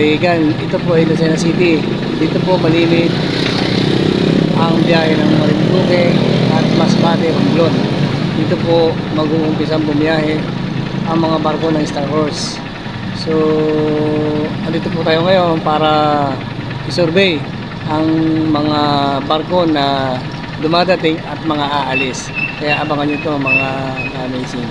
Diligan. Ito po ay Lucena City. Dito po malimit ang biyahe ng Marinduque at Masbate, Romblon. Dito po mag-uumpisang bumiyahe ang mga barko ng Star Horse. So andito po tayo ngayon para i-survey ang mga barko na dumadating at mga aalis. Kaya abangan nyo ito mga amazing.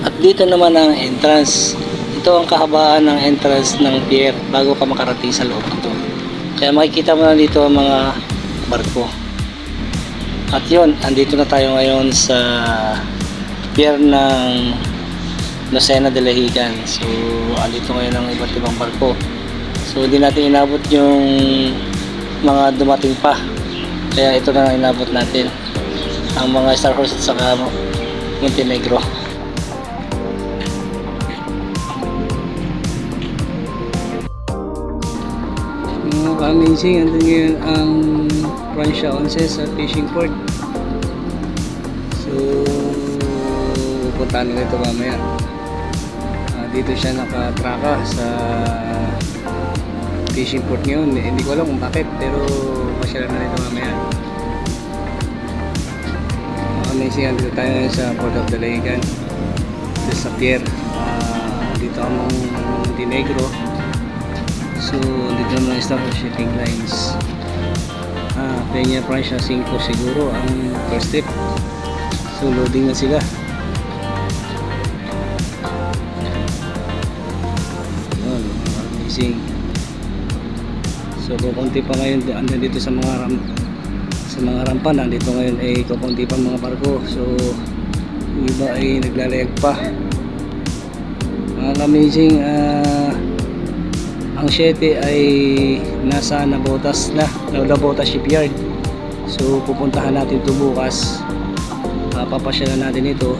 At dito naman ang entrance. Ito ang kahabaan ng entrance ng pier bago ka makarating sa loob nito. Kaya makikita mo na dito ang mga barko. At yun, andito na tayo ngayon sa pier ng Lucena Diligan. So andito ngayon ang iba't ibang barko. So hindi natin inabot yung mga dumating pa. Kaya ito na inabot natin, ang mga Star Horse at saka Montenegro. Amazing, andun ngayon ang Francia 11 sa fishing port. So pupuntahan nila ito mamaya. Dito siya nakatraka sa fishing port ngayon. Hindi ko alam kung bakit, pero pasyalan na nito mamaya. Amazing, andito tayo sa Port of Diligan, dito sa pier. Dito ang Montenegro. So dito naman Star Horse Shipping Lines. Peña Francia 5 siguro ang first trip. So loading na sila. Amazing. So kukunti pa ngayon andun dito sa mga rampa. Nandito ngayon ay kukunti pa mga barko. So yung iba ay naglalayag pa. Amazing. Ang 7 ay nasa Nabotas Shipyard. So pupuntahan natin ito bukas. Papasyalan natin ito.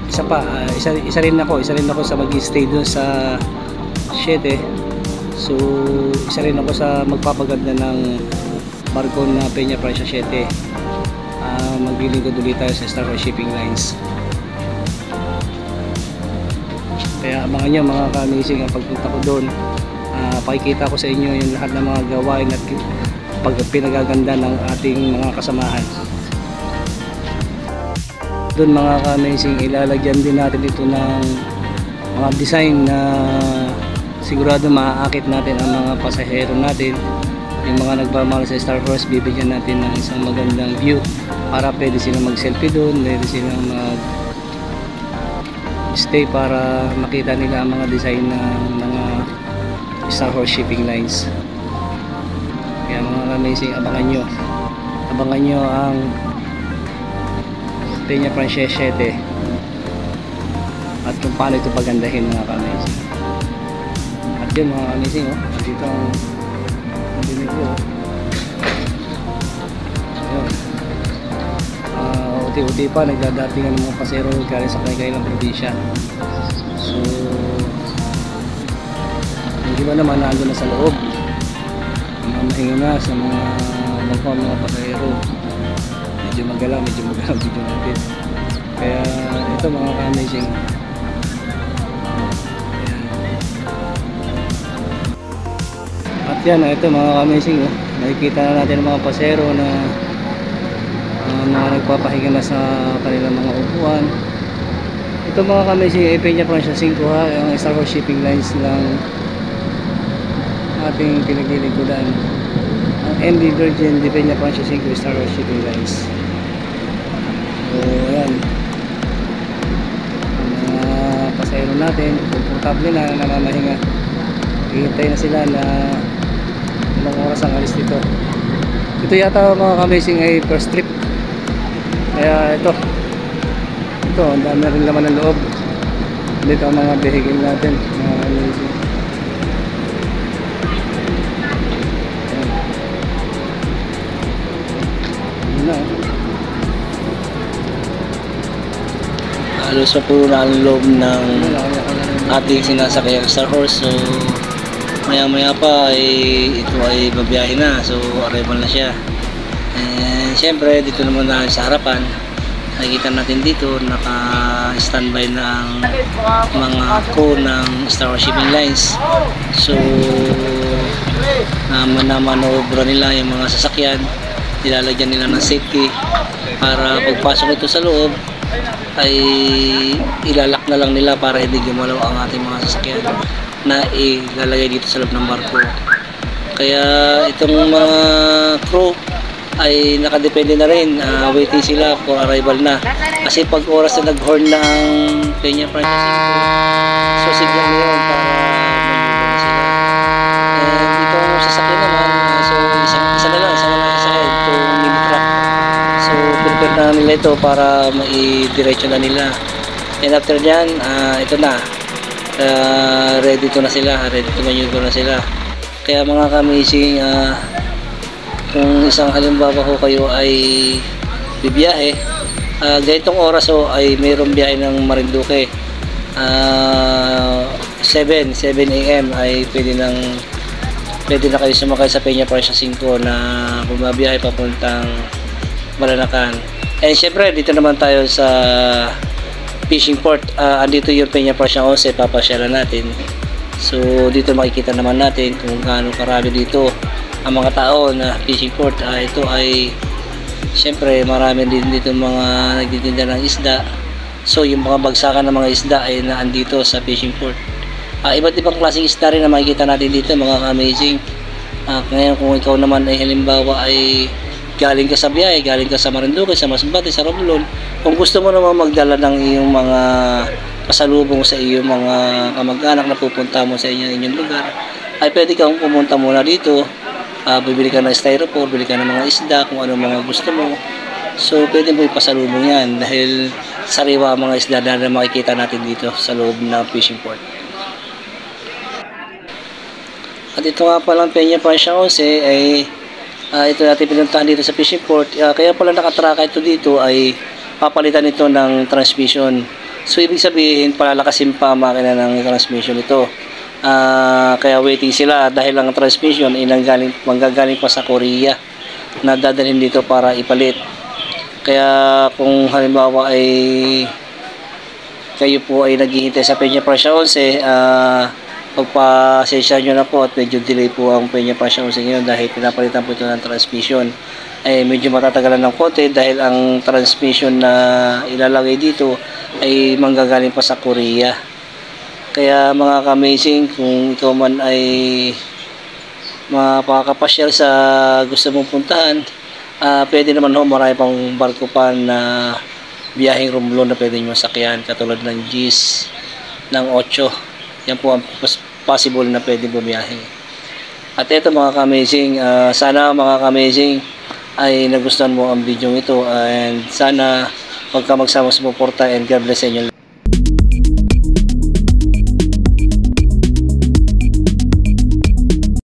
Isa rin ako sa mag-stay doon sa 7. So isa rin ako sa magpapaganda ng barko na Peña Francia 7. Maglilingkod ulit tayo sa Star Horse Shipping Lines. Kaya abangan nyo mga ka-amazing ang pagpunta ko doon. Pakikita ko sa inyo yung lahat ng mga gawain at pinagaganda ng ating mga kasamahan. Doon mga ka-amazing, ilalagyan din natin ito ng mga design na sigurado maaakit natin ang mga pasahero natin. Yung mga nagmamahal sa Star Horse, bibigyan natin ng isang magandang view para pwede silang mag-selfie doon, pwede silang mag-stay para makita nila ang mga design ng mga Star Horse Shipping Lines. Kaya mga amazing, abangan nyo ang Peña Francia 7 at kung paano ito pagandahin mga ka-amazing. At yun mga amazing, dito ang Montenegro. Uti-uti pa nagdadatingan ng mga pasero galing sa kanilang probinsya. So yung iba naman nandun na sa loob, mahinga na sa mga pasahero. Medyo magalaw, medyo natin. Kaya ito mga ka-amazing. At yan, ito mga ka-amazing, nakikita na natin ang mga pasahero na mga nagpapahinga na sa kanilang mga upuan. Ito mga ka-amazing ay Peña Francia 5 ang Star Horse Shipping Lines lang ating pinaglilingkuran. Ang MV Virgin Peña Francia 5 Star Horse Shipping Lines. So ayan, ang mga pasahero natin komportable na, namamahinga. Hihintay na sila na ilang oras ang alis dito. Ito yata mga ka-amazing ay first trip. Kaya ito ang dami rin laman ng loob. Dito ang mga vehicle natin mga amazing. Halos sa puro na ang loob ng ating sinasakayang Star Horse. So maya maya pa ito ay babiyahe na. So arrival na siya. And syempre dito naman na sa harapan Nakikita natin dito, naka-standby na ang mga crew ng Star Shipping Lines. So, namanobra nila yung mga sasakyan, nilalagyan nila ng safety para pagpasok ito sa loob ay ilalak na lang nila para hindi gumalaw ang ating mga sasakyan na ilalagay dito sa loob ng barko. Kaya itong mga crew ay nakadepende na rin, waiting sila for arrival na. Kasi pag oras na nag-horn na ang Peña Francia 5, so signal na yun para mag-horn na sila. And itong sasakyan naman, so isa na lang sasakyan, itong mini truck. So prepare na nila ito para maidiretso na nila. And after nyan, ito na, ready to na sila, ready to maneuver na sila. Kaya mga ka-amazing, kung isang halimbawa ko kayo ay bibiyahe, ganitong oras ay mayroong biyahe ng Marinduque, 7 AM ay pwede na kayo sumakay sa Peña Francia 5 na bumabiyahe papuntang Malanacan. And syempre dito naman tayo sa fishing port, andito yung Peña Francia 11, papasyalan natin. So dito makikita naman natin kung gaano karami dito ang mga tao na fishing port. Ito ay syempre marami din dito mga nagtitinda ng isda. So yung mga bagsakan ng mga isda ay naandito sa fishing port. Iba't ibang klaseng isda rin na makikita natin dito mga amazing. Ngayon kung ikaw naman ay halimbawa ay galing ka sa biyahe, galing ka sa Marinduque, sa Masbate, sa Romblon, kung gusto mo naman magdala ng iyong mga pasalubong sa iyong mga kamag-anak na pupunta mo sa inyong lugar, ay pwede kang pumunta muna dito. Bibili ka ng styrofoam, bibili ka ng mga isda, kung ano mga gusto mo. So pwede mo ipasalubong yan dahil sariwa ang mga isda na makikita natin dito sa loob ng fishing port. At ito nga palang Peña Francia 11 ay ito natin pinuntahan dito sa fishing port. Kaya pala nakatraka ito dito ay papalitan ito ng transmission. So ibig sabihin palalakasin pa ang makina ng transmission ito. Kaya waiting sila dahil ang transmission ay manggagaling pa sa Korea na dadalhin dito para ipalit. Kaya kung halimbawa ay kayo po ay naghihintay sa Peña Francia 11, pagpasensya nyo na po at medyo delay po ang Peña Francia 11 ngayon dahil pinapalitan po ito ng transmission. Ay medyo matatagalan ng konti dahil ang transmission na ilalagay dito ay manggagaling pa sa Korea. Kaya mga ka-amazing, kung ikaw man ay mapakapasyal sa gusto mong puntahan, pwede naman ho, marami pang barko pa na biyaheng Romblon na pwede nyo sakyan, katulad ng GIS, ng 8. Yan po ang possible na pwede bumiyahe. At ito mga ka-amazing, sana mga ka-amazing ay nagustuhan mo ang video ito, and sana huwag ka magsama sumuporta, and God bless sa inyo.